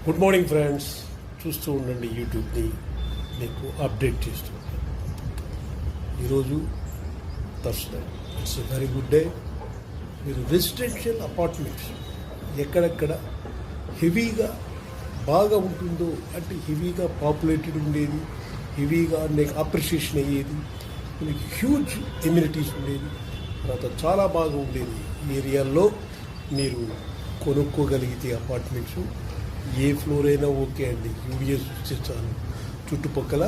Good morning friends, చూస్తూ ఉండండి యూట్యూబ్ని, మీకు అప్డేట్ చేస్తూ ఉంటాను. ఈరోజు Thursday, it's a very good day. మీరు రెసిడెన్షియల్ అపార్ట్మెంట్స్ ఎక్కడెక్కడ హెవీగా బాగా ఉంటుందో, అంటే హెవీగా పాపులేటెడ్ ఉండేది, హెవీగా నీకు అప్రిషియేషన్ అయ్యేది, మీకు హ్యూజ్ ఎమ్యూనిటీస్ ఉండేది, తర్వాత చాలా బాగా ఉండేది ఈ ఏరియాల్లో మీరు కొనుక్కోగలిగితే అపార్ట్మెంట్స్ ఏ ఫ్లోర్ అయినా ఓకే అండి. యూడిఎస్ ఇస్తే చాలు. చుట్టుపక్కల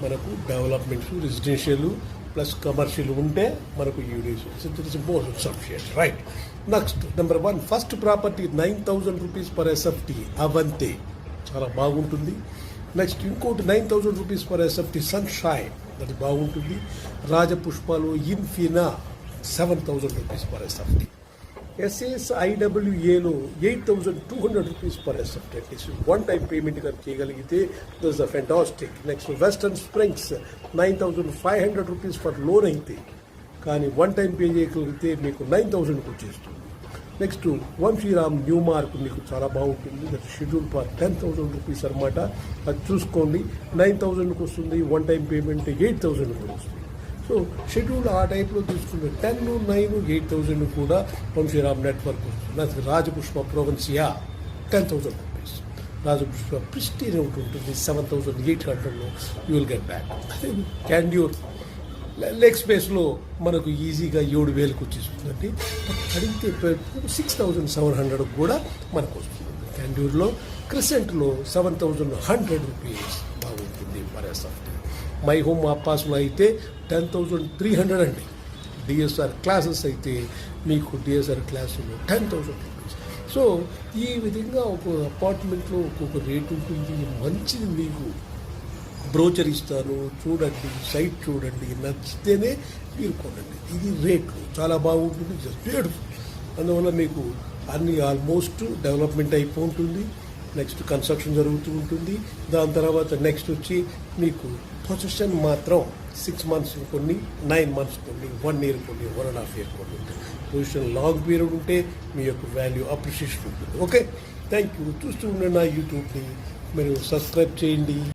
మనకు డెవలప్మెంట్స్, రెసిడెన్షియల్ ప్లస్ కమర్షియల్ ఉంటే మనకు UDS it's more sufficient, right. Next number 1, first property 9,000 rupees per SFT అవంతే, చాలా బాగుంటుంది. నెక్స్ట్ ఇంకోటి 9,000 రూపీస్ పర్ ఎస్ఎఫ్టీ సన్షైన్, అది బాగుంటుంది. రాజపుష్పాలు ఇన్ఫినా 7,000 రూపీస్ పర్ ఎస్ఎఫ్టీ. SSIWAలో 8,200 rupees per SFT. At least one time payment కానీ చేయగలిగితే that's a fantastic. Next western springs 9,500 rupees for loan అయితే, కానీ వన్ టైం పే చేయగలిగితే మీకు 9,000కి వచ్చేస్తుంది. నెక్స్ట్ వంశీరామ్ న్యూ మార్క్ మీకు చాలా బాగుంటుంది. దట్ షెడ్యూల్ ఫర్ 10,000 రూపీస్ అనమాట. అది చూసుకోండి, 9,000కి వస్తుంది. వన్ టైం పేమెంట్ 8,000 కూడా వస్తుంది. సో షెడ్యూల్ ఆ టైప్లో తీసుకుంటే 10, 9, 8,000 కూడా వంశీరామ్ నెట్వర్క్ వస్తుంది. నాకు రాజపుష్ప ప్రొవెన్సియా 10,000 రూపీస్. రాజపుష్ప ప్రిస్టీన్ ఒకటి ఉంటుంది 7,800లో యూ విల్ గెట్ బ్యాక్. అదే క్యాండ్యూర్ లెగ్ స్పేస్లో మనకు ఈజీగా 7,000కి వచ్చేస్తుందండి. అడిగితే 6,700 కూడా మనకు వస్తుంది. క్యాండ్యూర్లో క్రిసెంట్లో 7,100 రూపీస్ బాగుంటుంది పర్ ఎస్ఎఫ్టీ. మై హోమ్ అప్పాస్లో అయితే 10,300 అండి. డిఎస్ఆర్ క్లాసెస్ అయితే మీకు డిఎస్ఆర్ క్లాసులో 10,000 రూపీస్. సో ఈ విధంగా ఒక అపార్ట్మెంట్లో ఒక్కొక్క రేట్ ఉంటుంది. మంచిది, మీకు బ్రోచర్ ఇస్తాను, చూడండి, సైట్ చూడండి, నచ్చితేనే మీరు కొనండి. ఇది రేట్లు చాలా బాగుంటుంది, జస్ట్ బ్యూటిఫుల్. అందువల్ల మీకు అన్ని ఆల్మోస్ట్ డెవలప్మెంట్ అయిపోతుంది. నెక్స్ట్ కన్స్ట్రక్షన్ జరుగుతూ ఉంటుంది. దాని తర్వాత నెక్స్ట్ వచ్చి మీకు పొజిషన్ మాత్రం 6 months కొన్ని, 9 months కొన్ని, 1 year కొన్ని, 1.5 year కొన్ని ఉంటుంది. పొజిషన్ లాంగ్ పీరియడ్ ఉంటే మీ యొక్క వాల్యూ అప్రిషియేషన్ ఉంటుంది. Okay, thank you. చూస్తూ ఉండండి నా యూట్యూబ్ని, మీరు సబ్స్క్రైబ్ చేయండి.